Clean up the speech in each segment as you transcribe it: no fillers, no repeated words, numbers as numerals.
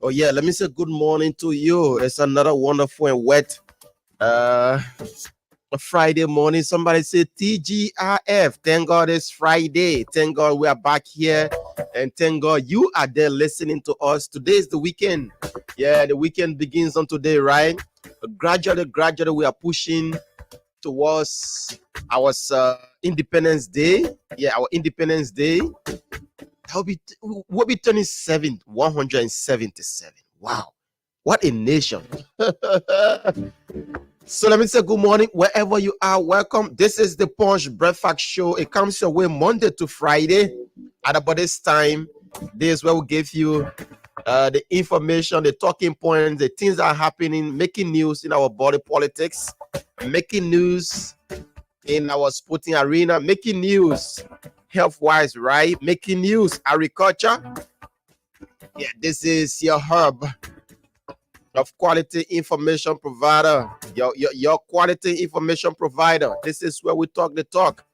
Oh yeah, let me say good morning to you. It's another wonderful and wet uh Friday morning. Somebody say TGIF. Thank God it's Friday. Thank God we are back here. And thank God you are there listening to us. Today is the weekend. Yeah, the weekend begins on today, right? Gradually, we are pushing towards our Independence Day. Yeah, our Independence Day. We'll be turning 177. Wow. What a nation. So let me say good morning wherever you are. Welcome. This is the Punch Breakfast Show. It comes your way Monday to Friday at about this time. This is where we give you the information, the talking points, the things that are happening, making news in our body politics, making news in our sporting arena, making news health-wise, right? Making news agriculture. Yeah, this is your hub of quality information provider, your quality information provider. This is where we talk the talk.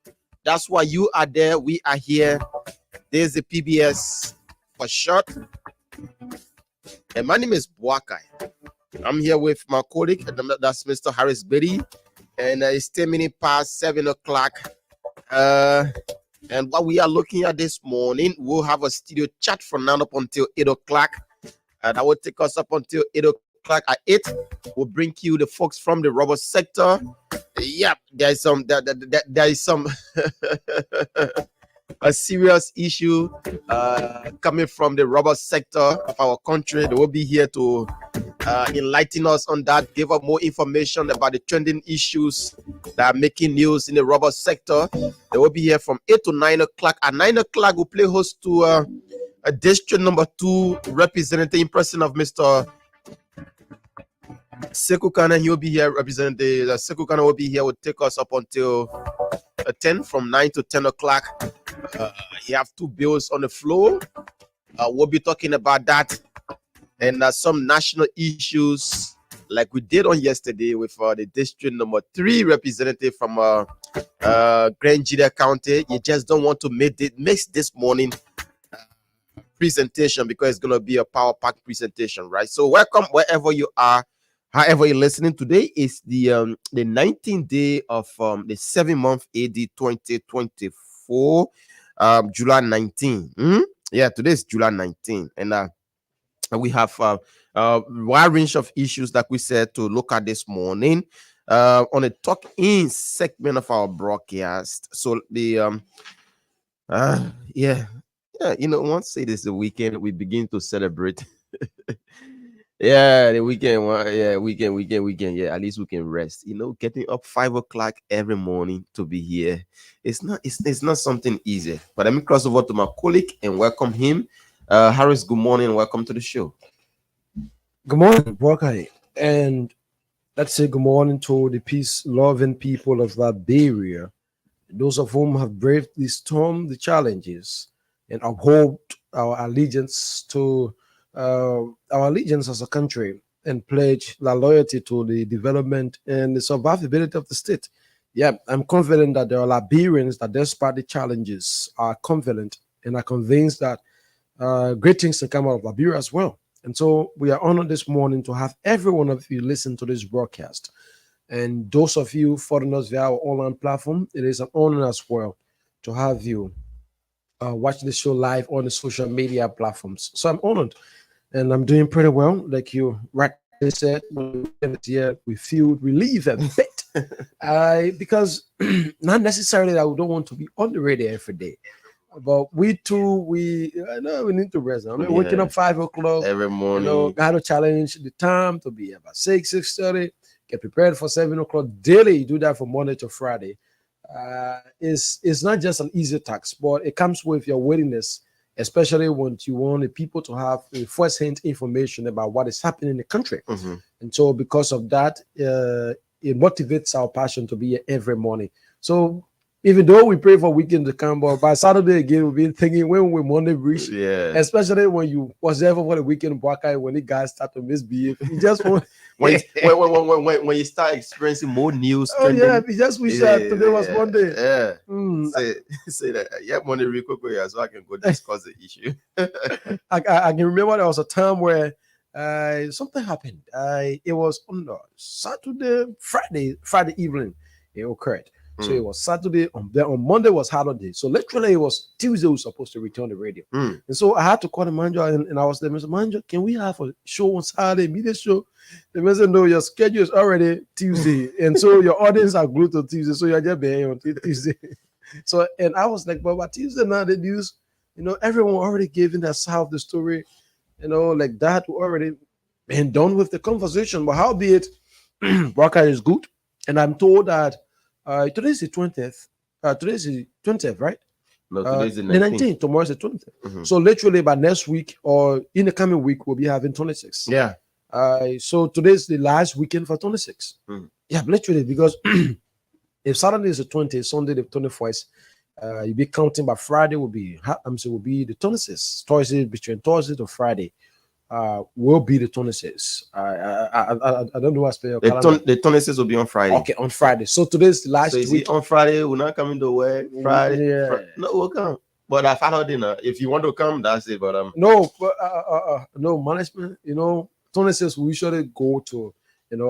That's why you are there, we are here. There's the PBS for short. And my name is Boakai. I'm here with my colleague, that's Mr. Harris Betty. And it's 10 minutes past 7 o'clock. And what we are looking at this morning, we'll have a studio chat from now up until 8 o'clock. That will take us up until 8 o'clock. At 8, we'll bring you the folks from the rubber sector. Yeah, there is some a serious issue coming from the rubber sector of our country. They will be here to enlighten us on that, give us more information about the trending issues that are making news in the rubber sector. They will be here from 8 to 9 o'clock. At 9 o'clock, we'll play host to a district number 2 representative in person of Mr. Sekou Kana. He will be here representing the Sekou Kana will be here, will take us up until 10, from 9 to 10 o'clock. You have 2 bills on the floor. We'll be talking about that and some national issues like we did on yesterday with the district number 3 representative from Grand Jida County. You just don't want to miss this morning presentation because it's going to be a power pack presentation, right? So welcome wherever you are. However you're listening, today is the 19th day of the 7-month AD 2024, July 19. Yeah, today is July 19, and we have a wide range of issues that we said to look at this morning on a talk-in segment of our broadcast. So the yeah, once it is the weekend, we begin to celebrate. Yeah, the weekend. Yeah, weekend. Yeah, at least we can rest. Getting up 5 o'clock every morning to be here. It's not something easy. But let me cross over to my colleague and welcome him. Harris, good morning. Welcome to the show. Good morning, Boakai. And let's say good morning to the peace-loving people of Liberia, those of whom have braved the storm, the challenges, and uphold our allegiance to our allegiance as a country and pledge our loyalty to the development and the survivability of the state. Yeah, I'm confident that there are Liberians that, despite the challenges, are confident and are convinced that great things can come out of Liberia as well. And so we are honored this morning to have every one of you listen to this broadcast. And those of you following us via our online platform, it is an honor as well to have you watch the show live on the social media platforms. So I'm honored, and I'm doing pretty well. Like you rightly said, yeah, we feel relieved a bit, because not necessarily that we don't want to be on the radio every day. But we know we need to rest. I mean, waking up 5 o'clock every morning. Got to challenge the time to be about 6:30. Get prepared for 7 o'clock daily. You do that from Monday to Friday. It's not just an easy task, but it comes with your willingness, especially when you want the people to have first-hand information about what is happening in the country. Mm-hmm. And so, because of that, it motivates our passion to be here every morning. So, even though we pray for weekend to come, but by Saturday again, we'll be thinking when we Monday reach, especially when you was there for the weekend, when the guys start to misbehave. You just want when you start experiencing more news. Oh yeah, we just wish that today was Monday. Yeah. Say that. Yeah, Monday real quick, so I can go discuss the issue. I can remember there was a time where something happened. It was on Saturday, Friday evening. It occurred. So it was Saturday. On Monday was holiday. So literally, it was Tuesday. We were supposed to return the radio, and so I had to call the manager, and I was there. Mr. Manager, can we have a show on Saturday? Media show. The man said, no, your schedule is already Tuesday, and so your audience are glued to Tuesday. So you're just being on Tuesday. So and I was like, but by Tuesday now the news, everyone already gave in their side of the story, like that already been done with the conversation. But howbeit, Barca is good, and I'm told that. Today's the 20th. Today's the 20th, right? No, today's the 19th. Tomorrow's the 20th. So literally by next week or in the coming week, we'll be having 26. Yeah. So today's the last weekend for 26. Yeah, literally, because if Saturday is the 20th, Sunday the 24th, you'll be counting by Friday will be the 26th. Thursday, between Thursday to Friday. Will be the 26th. I don't know what's the 26th will be on Friday. Okay, on Friday. So today's the last week. On Friday, we're not coming to work. Friday, no, we'll come. But I followed dinner. If you want to come, that's it. But no, no management. 26th we usually go to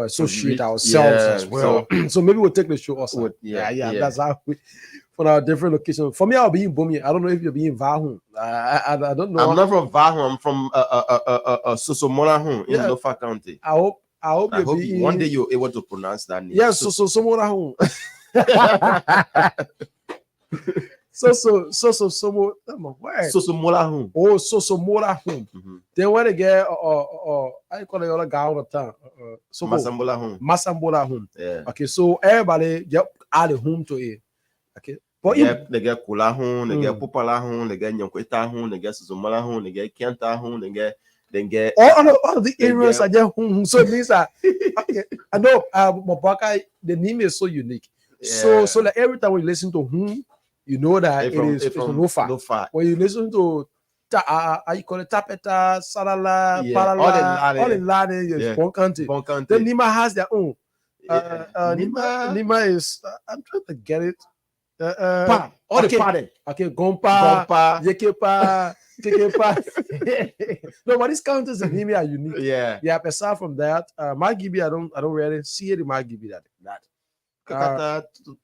associate ourselves as well. So maybe we'll take the show also. Yeah. That's how we. On our different locations. For me, I'll be in Bomi. I don't know if you'll be in Vahun. I don't know. I'm not from Vahun. I'm from Sosomolahun in Lofa County. I hope one day you're able to pronounce that name. Yes, Sosomolahun. Sosomolahun. Oh, Sosomolahun. Then when they get I call the other guy all the time. Masambolahun. Yeah. Okay, so everybody get add a home to it. Okay. But they get Kulahun, they get Pupalahun, they get Nyankwetahun, they get Suzumalahun, they get Kentahun, they get all the areas are just so it means that I know Mabaka, the name is so unique. Yeah. So like every time we listen to whom, you know that it's from Lofa. When you listen to you call it Tapeta, Salala, Palala, all the Lani is Bonkante. Then Nima has their own. Nima is I'm trying to get it. The party. Okay, Gompa, Yekepa, Kekepa. No, but these counters in Nimi are unique. Yeah. Aside from that, Magibi, I don't really see it in Magibi that.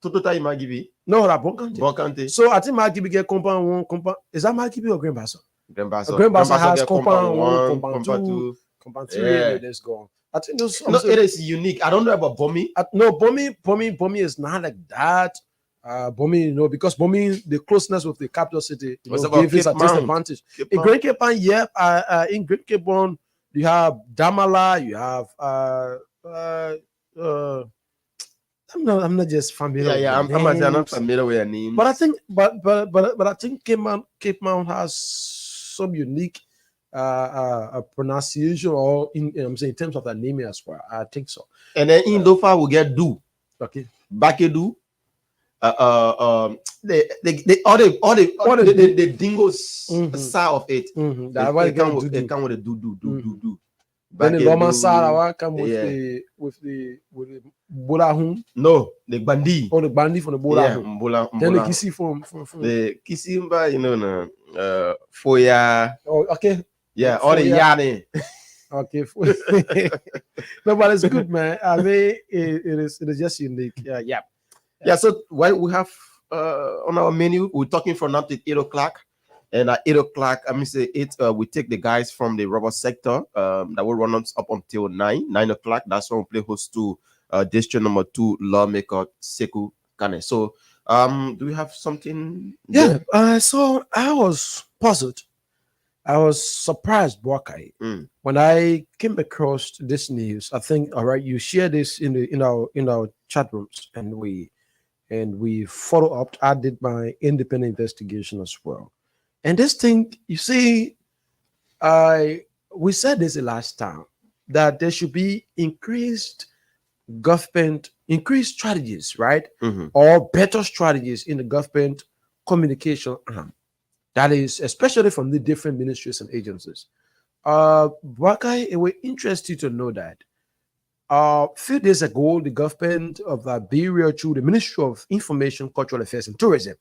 Totota Magibi. No, that Bonkante. So I think Magibi get compound 1, is that Magibi or Grandbasso? Grandbasso has compound 1, compound 2, compound 3. Yeah. Let's go. I think those. No, it is unique. I don't know about Bomi. No, Bomi is not like that. Bomi, because Bomi, the closeness with the capital city, gave us a disadvantage. In Great Cape Town, in Great Cape Town, you have Damala, you have I'm not just familiar. Yeah, I'm not familiar with your name. But I think, but I think Cape Mount has some unique pronunciation, or in terms of the name as well. I think so. And then in Lofa we get Do. Okay. Bakedu. All the dingoes side of it. They come with a do. Then the Roman side come with the Bolahun. No, the Bandi. Oh, the Bandi from the Bolahun. Yeah, then the Kisi from the Kisimba, Foya. Oh, okay. Yeah, all the Yane. Okay. No, but it's good, man. I mean, it is just unique. Yeah, so what we have on our menu, we're talking from now to 8 o'clock. And at 8 o'clock, we take the guys from the rubber sector that will run us up until 9 o'clock. That's when we play host to district number 2 lawmaker Sekou Kane. So do we have something? Yeah, so I was puzzled. I was surprised, Boakai, when I came across this news. I think, all right, you share this in our chat rooms, and we follow up. I did my independent investigation as well. And this thing, you see, we said this the last time, that there should be increased strategies, right? Or better strategies in the government communication arm. That is, especially from the different ministries and agencies. Wakai, it would interest you to know that a few days ago, the government of Liberia, through the Ministry of Information, Cultural Affairs and Tourism,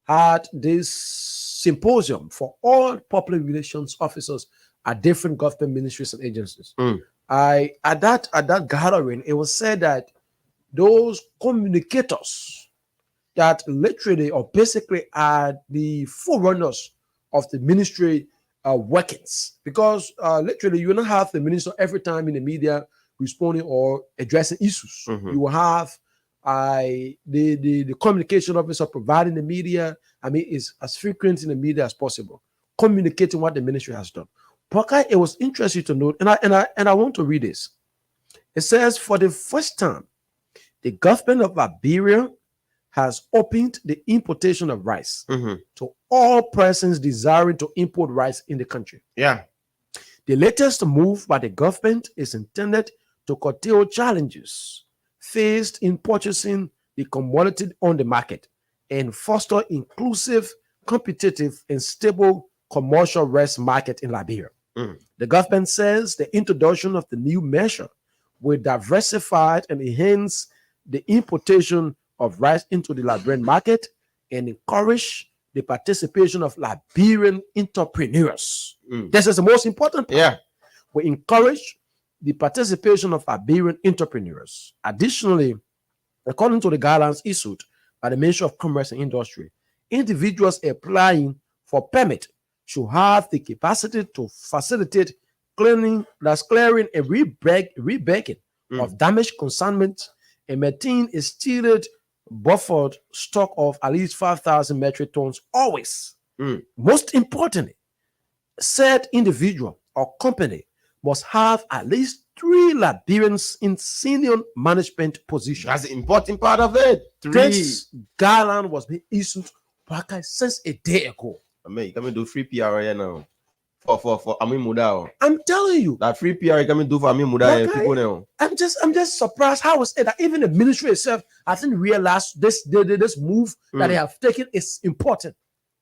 had this symposium for all public relations officers at different government ministries and agencies. Mm. I at that gathering, it was said that those communicators that literally or basically are the forerunners of the ministry workings, because literally you will not have the minister every time in the media responding or addressing issues. Mhm. You will have the communication officer providing the media. I mean, is as frequent in the media as possible, communicating what the ministry has done. But it was interesting to note, and I want to read this. It says, for the first time, the government of Liberia has opened the importation of rice Mhm. to all persons desiring to import rice in the country. Yeah. The latest move by the government is intended to curtail challenges faced in purchasing the commodity on the market and foster inclusive, competitive, and stable commercial rice market in Liberia. Mm. The government says the introduction of the new measure will diversify and enhance the importation of rice into the Liberian market and encourage the participation of Liberian entrepreneurs. Mm. This is the most important part. Yeah. We encourage the participation of Liberian entrepreneurs. Additionally, according to the guidelines issued by the Ministry of Commerce and Industry, individuals applying for permit should have the capacity to facilitate clearing and rebaking Mm. of damaged consignment and maintain a stewarded buffered stock of at least 5,000 metric tons always. Mm. Most importantly, said individual or company must have at least 3 Liberians in senior management positions. That's the important part of it. 3. This guideline was being issued since a day ago. I mean, you can do free PR right now. For Amin Muda. I'm telling you, That free PR you can do for Amin Muda and Okay. people now. I'm just surprised how was it that even the ministry itself hasn't realized this move that they have taken is important.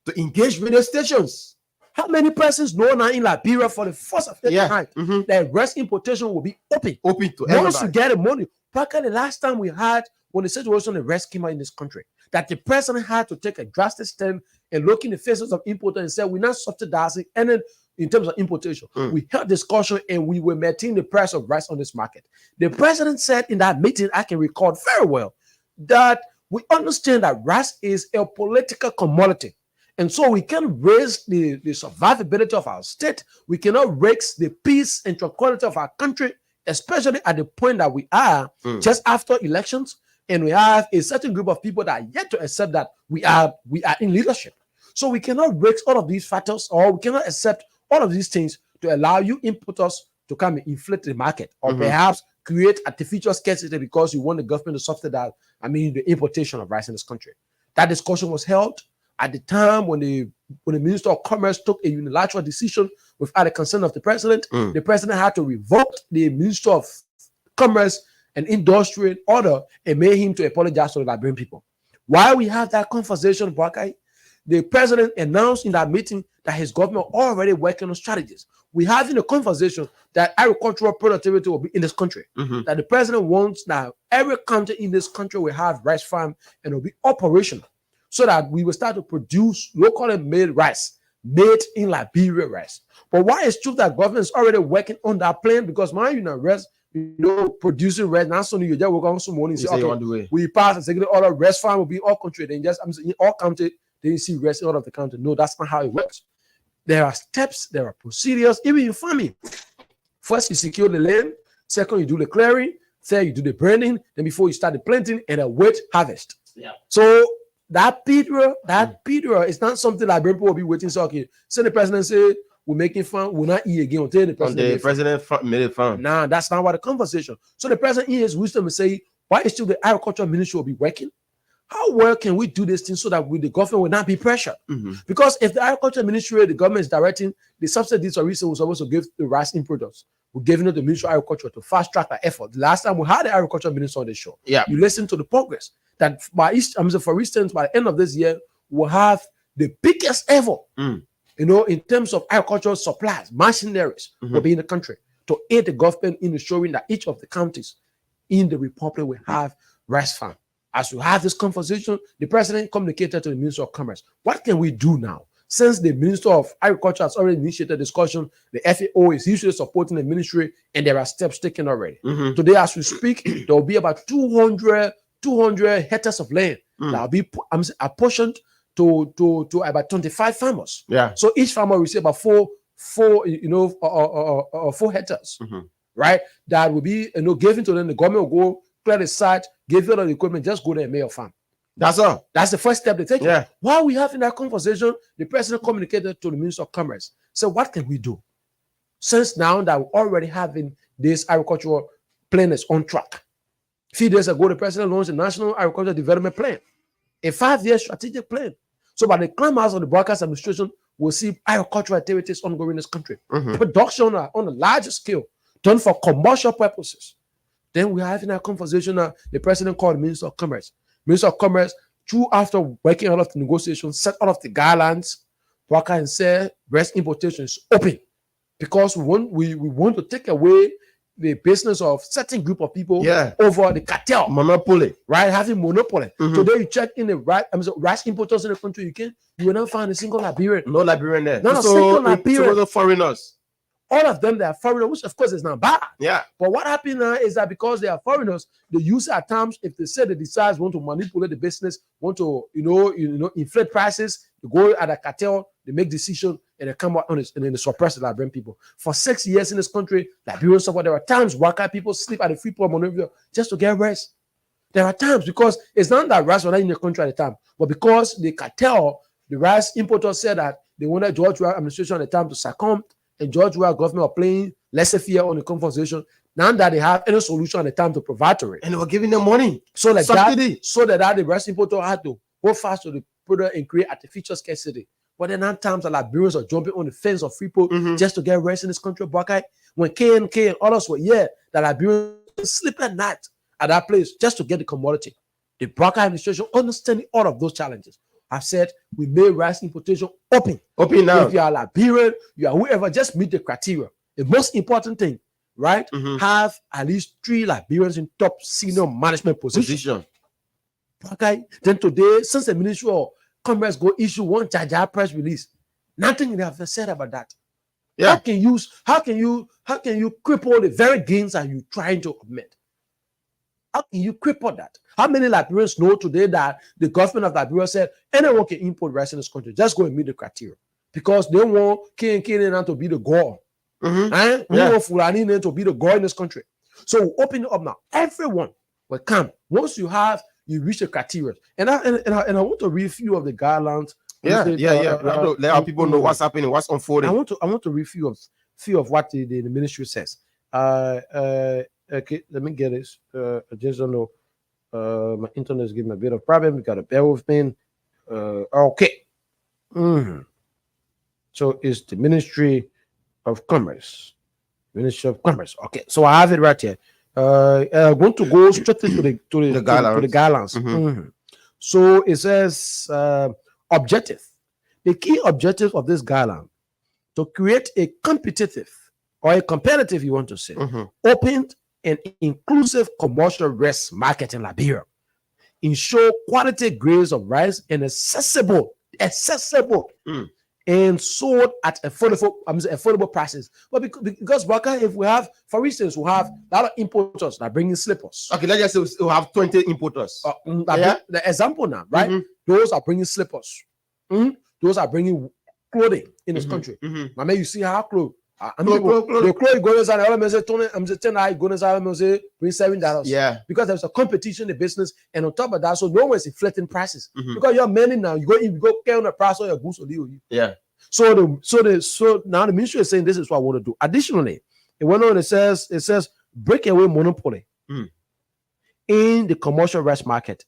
To engage radio stations. How many persons know now in Liberia for the first of their time Mhm. that rice importation will be open? Open to Once you everybody. get the money, the last time we had when the situation of rice came out in this country, that the president had to take a drastic stand and look in the faces of importers and say, we're not subsidizing any in terms of importation. We held discussion and we were maintaining the price of rice on this market. The president said in that meeting, I can record very well, that we understand that rice is a political commodity. And so we can raise the survivability of our state. We cannot raise the peace and tranquility of our country, especially at the point that we are just after elections. And we have a certain group of people that are yet to accept that we are in leadership. So we cannot raise all of these factors, or we cannot accept all of these things to allow you importers to come and inflate the market, or perhaps create artificial scarcity because you want the government to subsidize, the importation of rice in this country. That discussion was held at the time when the Minister of Commerce took a unilateral decision without the consent of the president. The president had to revoke the Minister of Commerce and Industry order and made him to apologize to the Liberian people. While we have that conversation, Bakai, the president announced in that meeting that his government already working on strategies. We're having a conversation that agricultural productivity will be in this country. That the president wants now every county in this country will have rice farm and it will be operational, so that we will start to produce locally made rice, made in Liberia rice. But why it's true that government is already working on that plan, because rice, producing rice, now so you just work on some money. We pass executive order, rice farm will be all country. Then just in all county, then you see rice out of the country. No, that's not how it works. There are steps, there are procedures, even in farming. First, you secure the land. Second, you do the clearing. Third, you do the burning. Then before you start the planting and a wet harvest. Yeah. So that period is not something that people will be waiting. So okay, so the president say we're making fun, we'll not eat again until the president made it fun. Nah, that's not what the conversation. So the president in his wisdom will say, why is still the agriculture ministry will be working? How well can we do this thing so that the government will not be pressured? Because if the agriculture ministry, the government is directing the subsidies or resources supposed to give the rice importers, we're giving it to the Ministry of Agriculture to fast track the effort. The last time we had the agriculture minister on the show, you listen to the progress that for instance, by the end of this year, we'll have the biggest ever, in terms of agricultural supplies, machineries will be in the country to aid the government in ensuring that each of the counties in the republic will have rice farm. As we have this conversation, the president communicated to the Minister of Commerce, what can we do now since the Minister of Agriculture has already initiated discussion, the FAO is usually supporting the ministry, and there are steps taken already. Mhm. Today, as we speak, there will be about 200 hectares of land Mm. that will be apportioned to about 25 farmers. Yeah. So each farmer will receive about four 4 hectares, Mhm. right? That will be given to them. The government will go clear the site, give you all the equipment, just go there and make your farm. That's all. That's the first step they take. Yeah. While we having that conversation, the president communicated to the Minister of Commerce. So what can we do? Since now that we're already having this agricultural plan is on track. A few days ago, the president launched the National Agricultural Development Plan, a 5-year strategic plan. So by the climax of the broadcast administration, we'll see agricultural activities ongoing in this country. Mhm. Production on a larger scale, done for commercial purposes. Then we're having a conversation. The president called the Minister of Commerce. Minister of Commerce, after working all of the negotiations, set all of the guidelines, Waka and said breast importation is open because we want to take away the business of certain group of people Yeah. over the cartel, Monopoly. right? Having monopoly. Mhm. Today you check in the rice importers in the country, you will not find a single Liberian. No Liberian there. No, single Liberian. So foreigners. All of them, they are foreigners, which of course is not bad. Yeah. But what happened now is that because they are foreigners, they use at times, if they say they decide want to manipulate the business, want to inflate prices, they go at a cartel, they make decisions, and they come out on it, and then they suppress the Liberian people. For 6 years in this country, Liberians suffer. There are times Waka people sleep at the Freeport Monrovia just to get rest. There are times because it's not that rice was not in the country at the time, but because the cartel, the rice importers said that they wanted George Weah administration at the time to succumb, and George Weah government are playing laissez-faire on the conversation. Now that they have any solution at the time to provide to it, And they were giving them money. so like Subsidy. that the rice importer had to go fast to the product and create artificial scarcity. But then at times the Liberians are jumping on the fence of Freeport Mhm. just to get rest in this country. Buckeye, when KNK and others were the Liberians sleep at night at that place just to get the commodity. The Buckeye administration understanding all of those challenges have said we made rice importation open. Open now. If you are Liberian, you are whoever, just meet the criteria. The most important thing, right? Mhm. Have at least 3 Liberians in top senior management positions. Position. Okay. Then today, since the Ministry of Commerce go issue one Jaja press release, nothing they have said about that. Yeah. How can you cripple the very gains that you're trying to admit? How can you cripple that? How many Liberians know today that the government of Liberia said anyone can import rice in this country? Just go and meet the criteria because they want KNK to be the god. Mhm. We Yeah. want Fulani to be the god in this country. So open it up now. Everyone will come once you reach the criteria. And I want to read a few of the guidelines. Yeah. We have to let our people know what's happening, what's unfolding. I want to read few of what the ministry says. Okay, let me get this. I just don't know. My internet is giving me a bit of problem. We got to bear with me. Okay. Mhm. So it's the Ministry of Commerce. Ministry of Commerce. Okay, so I have it right here. I'm going to go straight to the guidelines. Mhm. Mhm. So it says objective. The key objective of this guideline to create a competitive or a competitive, you want to say, Mhm. open and inclusive commercial rice market in Liberia. Ensure quality grades of rice and accessible, Mm. and sold at affordable prices. But because Waka, if we have, for instance, we have a lot of importers that bring in slippers. Okay, let's just say we have 20 importers. The example now, right? Mhm. Those are bringing slippers. Those are bringing clothing in this country. Mhm. I mean, you see how clothes. Clothes. The clothes go inside. I'm saying Tony. I'm saying $10. Go inside. I'm saying bring $7. Yeah. Because there's a competition in the business, and on top of that, so no one's inflating prices. Mhm. Because you're many now. You go carry on the price of your goods or deal. Yeah. So now the ministry is saying this is what I want to do. Additionally, it went on. It says break away monopoly in the commercial rice market,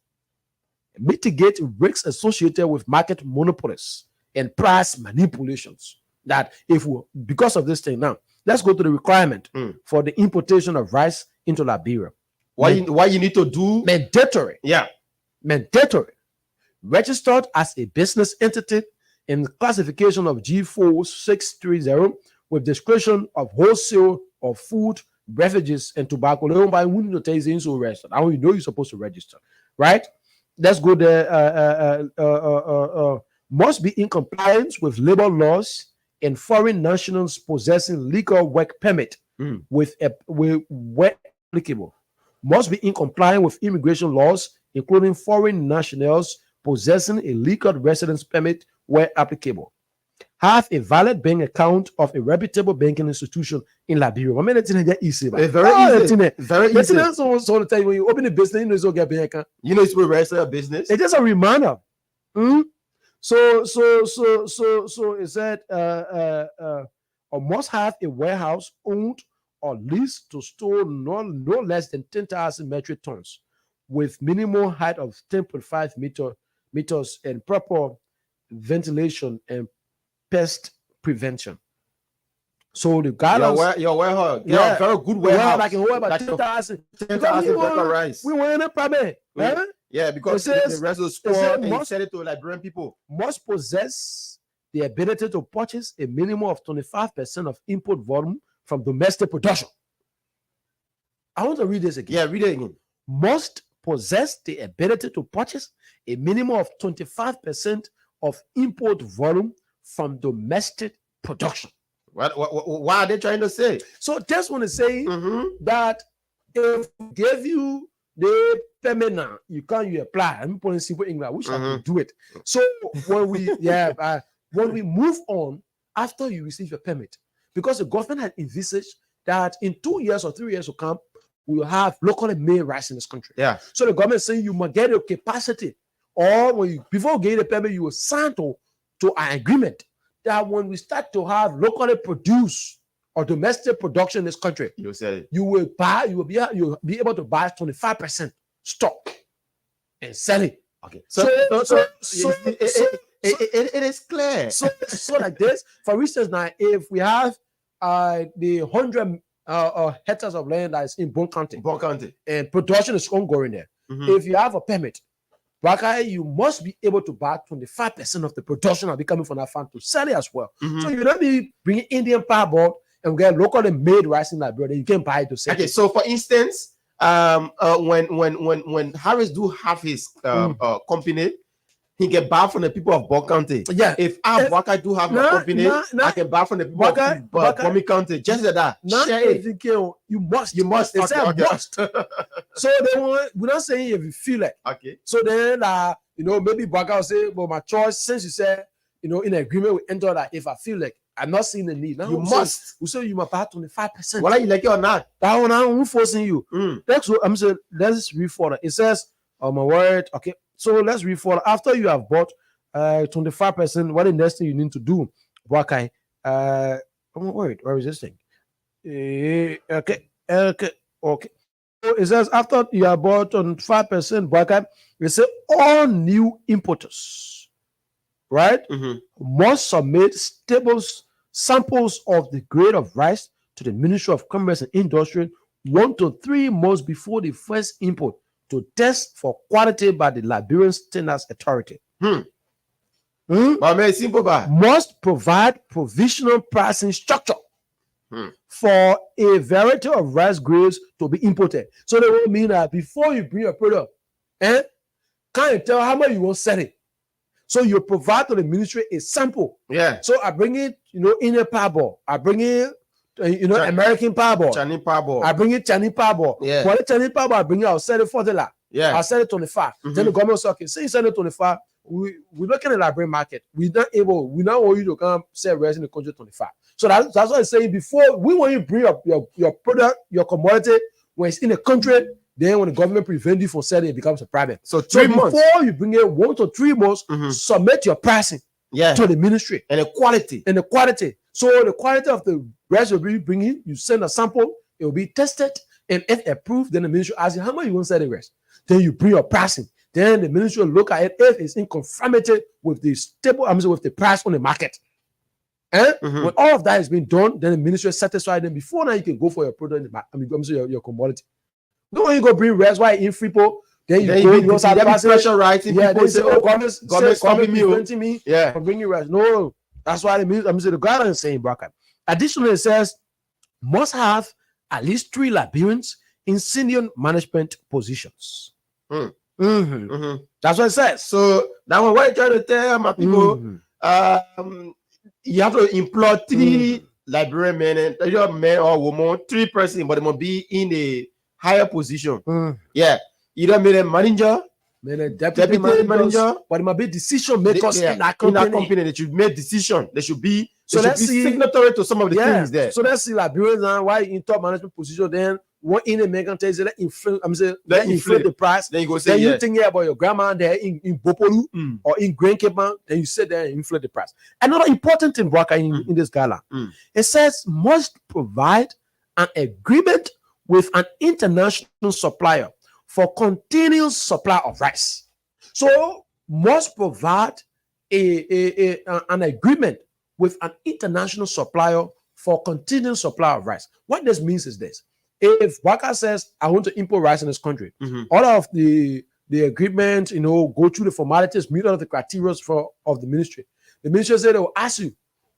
mitigate risks associated with market monopolies and price manipulations. That because of this thing now, let's go to the requirement for the importation of rice into Liberia. Why you need to do mandatory? Yeah. Mandatory. Registered as a business entity in classification of G4630 with discretion of wholesale of food, beverages, and tobacco. Nobody need to tell you so registered. You're supposed to register, right? Let's go there. must be in compliance with labor laws and foreign nationals possessing legal work permit with where applicable. Must be in compliance with immigration laws, including foreign nationals possessing a legal residence permit where applicable. Have a valid bank account of a reputable banking institution in Liberia. I mean, it's easy. It's very easy. Very easy. So to tell you, when you open a business, you know it's get bank account. You know, it's to register a business. It's just a reminder. So it said or must have a warehouse owned or leased to store no less than 10,000 metric tons with minimum height of 10.5 meters and proper ventilation and pest prevention. So the guidelines, your warehouse, yeah, very good warehouse. Like about 10,000. Rice. We want a problem. Yeah, because the rest of the store and sell it to Liberian people. Must possess the ability to purchase a minimum of 25% of import volume from domestic production. I want to read this again. Yeah, read it again. Must possess the ability to purchase a minimum of 25% of import volume from domestic production. What are they trying to say? So just want to say that if we give you the permit now, you apply. I'm putting simple English. We shall do it. So when we when we move on after you receive your permit, because the government had envisaged that in 2 years or 3 years to come, we will have locally made rice in this country. Yeah. So the government is saying you must get your capacity, or when you, before you get the permit, you will sign to an agreement that when we start to have locally produced or domestic production in this country, you will be able to buy 25% stock and sell it. Okay. So it is clear. So like this, for instance, now if we have the 100 hectares of land that is in Bone County, and production is ongoing there, if you have a permit, you must be able to buy 25% of the production that be coming from that farm to sell it as well. So you don't be bringing Indian parboiled and get locally made rice in Liberia. You can buy it to sell. Okay, so for instance, when Harris do have his company, he can buy from the people of Bone County. Yeah. If Waka do have a company, I can buy from the people of Bone County. Just like that. You must. Okay. Must. So we're not saying if you feel it. Okay. So then, maybe Waka will say, well, my choice, since you said, in agreement with enter that if I feel like I'm not seeing the need. Now, you must. We say you must buy 25%. Whether you like it or not. That one, I'm forcing you. That's what I'm saying. Let's read further. It says, oh my word. Okay. So let's read further. After you have bought 25%, what the next thing you need to do? Wakai. Oh my word. Where is this thing? Okay. So it says after you have bought on 5%, Wakai, it says all new importers, right, must submit samples of the grade of rice to the Ministry of Commerce and Industry 1 to 3 months before the first import to test for quality by the Liberian Standards Authority. Must provide provisional pricing structure for a variety of rice grades to be imported. So they will mean that before you bring your product, can't you tell how much you want to sell it? So you provide to the ministry a sample. Yeah. So I bring it, Indian parboil. I bring it, American parboil. Chinese parboil. I bring it Chinese parboil. Yeah. For the Chinese parboil, I bring it, I'll sell it $40. Yeah. I'll sell it 25. Then the government will say, okay, say you sell it 25. We're looking at the Liberian market. We not want you to come sell rice in the country 25. So that's what I'm saying. Before we want you to bring up your product, your commodity when it's in the country. Then when the government prevents you from selling, it becomes a private. So 3 months. Before you bring it 1 to 3 months, submit your pricing to the ministry. And the quality. So the quality of the rice you'll be bringing, you send a sample, it will be tested. And if approved, then the ministry asks you how much you want to sell the rice. Then you bring your pricing. Then the ministry will look at it if it's in conformity with the with the price on the market. When all of that has been done, then the ministry is satisfied. Then before now, you can go for your product, your commodity. Don't you go bring rice while in Freepo, then you go start pressure writing. Yeah, they say, government stopping me from bringing rice. No, that's why the guideline is saying, Bracken. Additionally, it says must have at least 3 Liberians in senior management positions. Mhm. Mhm. That's what it says. So now what I try to tell my people, Mhm. you have to employ 3 Mhm. Liberian men, and either man or woman, 3 person, but they must be in a higher position. Mhm. Yeah, either made a manager, Man, a deputy manager, but it might be decision makers they- in that in that company. company. They should make decision. They should be So let's see. signatory to some of the things there. So let's see Liberians now why in top management position then one in a Megan tells you that inflate inflate the price. Then you go say, Then yeah. you think about your grandma there in Bopolu Mm. or in Grand Cape, then you sit there and inflate the price. Another important thing, Waka, in this gala, it says must provide an agreement with an international supplier for continuous supply of rice. So must provide an agreement with an international supplier for continuous supply of rice. What this means is this: if Waka says, "I want to import rice in this country," all of the agreement, go through the formalities, meet all of the criteria of the ministry. The ministry said they will ask you,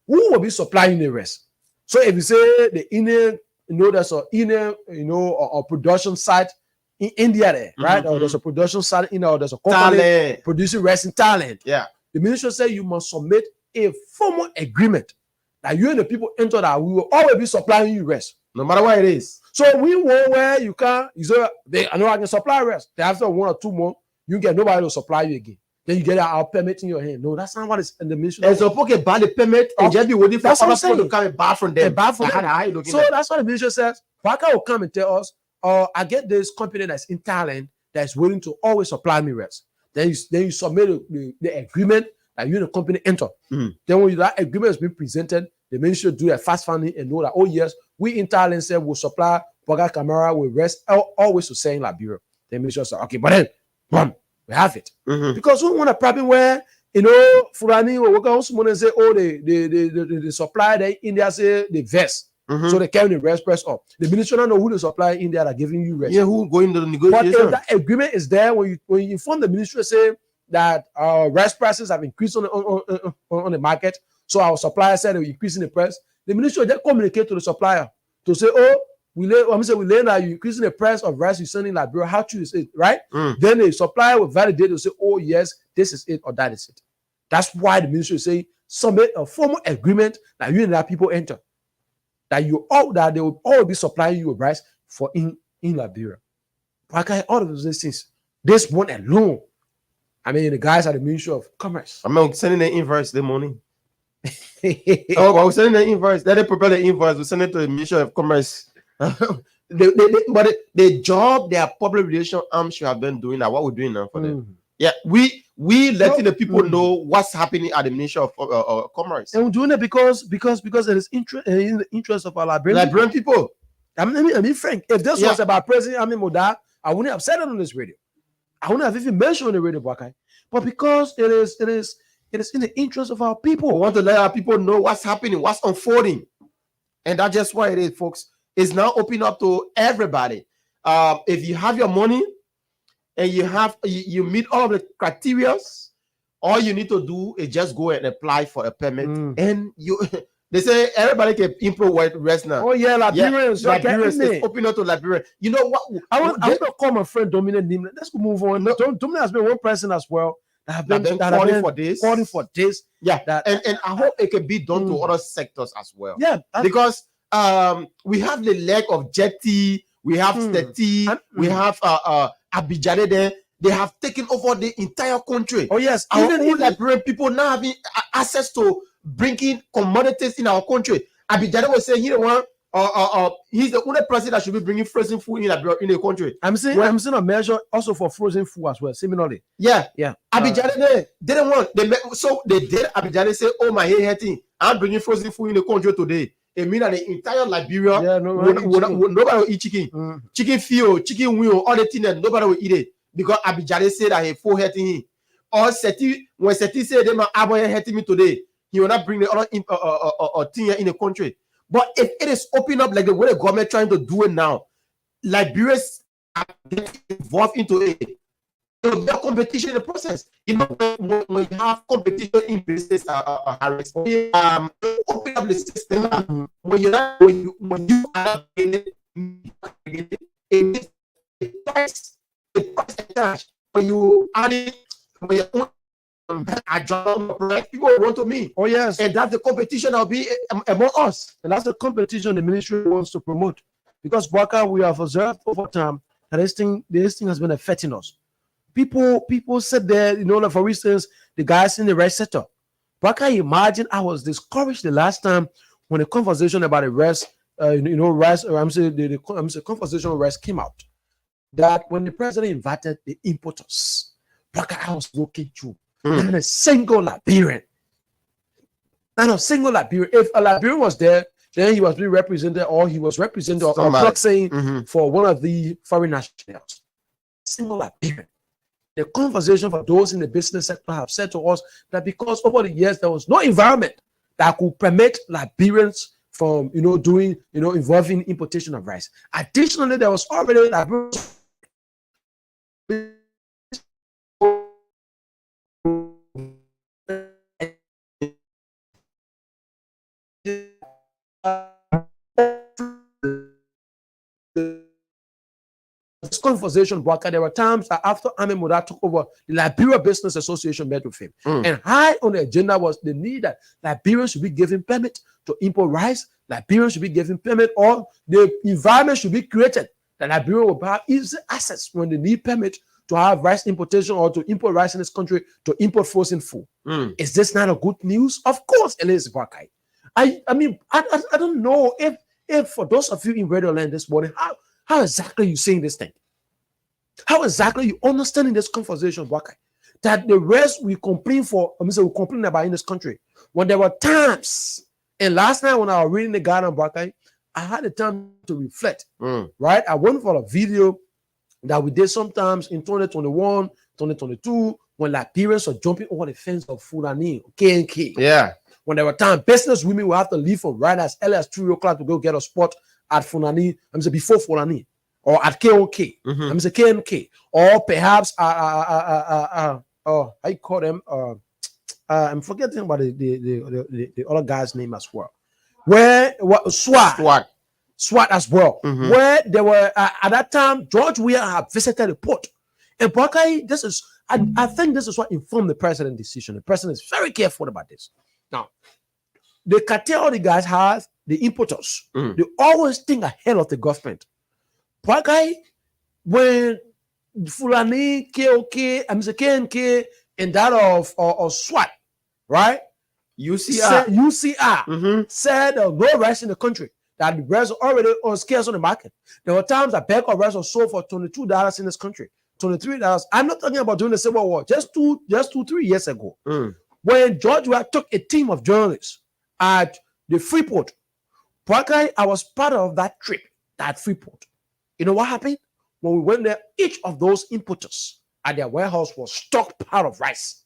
who will be supplying the rice? So if you say the inner, there's a inner, or production site in India there, right? Or there's a production site in, or there's a company producing rice in Thailand. Yeah. The ministry said you must submit a formal agreement that you and the people enter that we will always be supplying you rice, no matter what it is. So we want where you can, I know I can supply rice. Then after 1 or 2 months, you get nobody to supply you again. Then you get our permit in your hand. No, that's not what is in the ministry. And so okay, buy the permit and just be waiting for other people to come and buy from them. So that's what the ministry says. Waka will come and tell us, I get this company that's in Thailand that's willing to always supply me rice. Then you submit the agreement that you and the company enter. Then when that agreement has been presented, the ministry do a fast funding and know that, oh yes, we in Thailand said we'll supply Boga Camara with rice always to sell in Liberia. The ministry said, okay, but then, boom, we have it. Because we want a problem where, Fulani will work out someone and say, oh, the supply they India say the vest. So they carry the rice price up. The ministry don't know who the supply in India are giving you rice. Yeah, who going to the negotiation? But if that agreement is there, when you inform the ministry, say that rice prices have increased on the market, so our supplier said they're increasing the price, the ministry will just communicate to the supplier to say, oh, we learn that you're increasing the price of rice you send in Liberia. How true is it, right? Then the supplier will validate and say, oh, yes, this is it or that is it. That's why the ministry will say, submit a formal agreement that you and that people enter. That they will all be supplying you with rice for in Liberia. But all of those things, this one alone, I mean, the guys at the Ministry of Commerce. I'm sending the invoice the morning. I was sending the invoice. Then they prepare the invoice. We send it to the Ministry of Commerce. But the job their public relation arm should have been doing, that what we're doing now for them. Yeah, we letting the people know what's happening at the Ministry of Commerce. And we're doing it because it is in the interest of our Liberian people. I mean, Frank, if this was about President Amin Moda, I wouldn't have said it on this radio. I wouldn't have even mentioned on the radio, Wakai. But because it is in the interest of our people. We want to let our people know what's happening, what's unfolding. And that's just why it is, folks. It's now open up to everybody. If you have your money and you meet all of the criteria, all you need to do is just go and apply for a permit. And they say everybody can import rice now. Oh yeah, Liberians is open up to Liberia. You know what? I want to call my friend Dominic Nimle. Let's move on. No, Dominic has been one person as well that have been calling for this. Yeah, and I hope it can be done to other sectors as well. Yeah, because we have the leg of Jetty, we have Steti, we have Abidjan there. They have taken over the entire country. Oh yes, even Liberian people now having access to bringing commodities in our country. Abidjan was saying, he's the only person that should be bringing frozen food in the country. I'm seeing a measure also for frozen food as well. Similarly, yeah. Abidjan didn't want so they did. Abidjan say, "Oh my hey, I'm bringing frozen food in the country today." It means that the entire Liberia, nobody will eat chicken, chicken feel, chicken wheel, all the things that nobody will eat it because Abidjan said that he full hurting him. Or when Seti said them are hurting me today, he will not bring the other thing in the country. But if it is open up like the way the government trying to do it now, Liberians are getting involved into it. There will be a competition in the process. When you have competition in business, Harris, open up the system. When you are getting the price attached. when you add when your own agile correct, people will run to me. Oh yes, And that's the competition that'll be among us. and that's the competition the ministry wants to promote. Because Waka, we have observed over time that this thing has been affecting us. People sit there, like for instance, the guys in the rest sector. Waka, imagine I was discouraged the last time when the conversation about the rest, rest. I'm saying the conversation on rest came out. That when the president invited the importers, Waka, I was looking through. Not a single Liberian. Not a single Liberian. If a Liberian was there, then he was being represented, or he was represented or proxying for one of the foreign nationals. Single Liberian. The conversation for those in the business sector have said to us that because over the years there was no environment that could permit Liberians from involving importation of rice. Additionally, there was already Liberians this conversation, Waka, there were times that after Ahmed Muda took over, the Liberia Business Association met with him. And high on the agenda was the need that Liberians should be given permit to import rice, Liberians should be given permit, or the environment should be created that Liberia will have easy access when they need permit to have rice importation or to import rice in this country, to import frozen food. Is this not a good news? Of course it is, Waka. I mean, I don't know if for those of you in Radio Land this morning, how exactly you saying this thing? How exactly you understanding this conversation, Waka? That the rest we complain about in this country. When there were times, and last night when I was reading the Garden, Waka, I had the time to reflect. Right? I went for a video that we did sometimes in 2021, 2022, when Liberians were jumping over the fence of Fulani, KNK. Yeah. When there were times, business women will have to leave from right as early as 3 o'clock to go get a spot at Fulani, before Fulani, or at KOK, KNK, or perhaps how you call them? I'm forgetting about the other guy's name as well. SWAT as well. Where there were at that time, George Weah had visited the port, and Buckeye, I think this is what informed the president's decision. The president is very careful about this. Now, the cartel the guys have, the importers, they always think ahead of the government. Buckeye, when Fulani, KOK, KNK, and that of SWAT, right? UCR said no rice in the country, that the rice already on scarce on the market. There were times that bag of rice was sold for $22 in this country, $23. I'm not talking about during the Civil War, just 3 years ago. When George Weah took a team of journalists at the Freeport, Buckeye, I was part of that trip at Freeport. You know what happened? When we went there, each of those importers at their warehouse was stockpile of rice.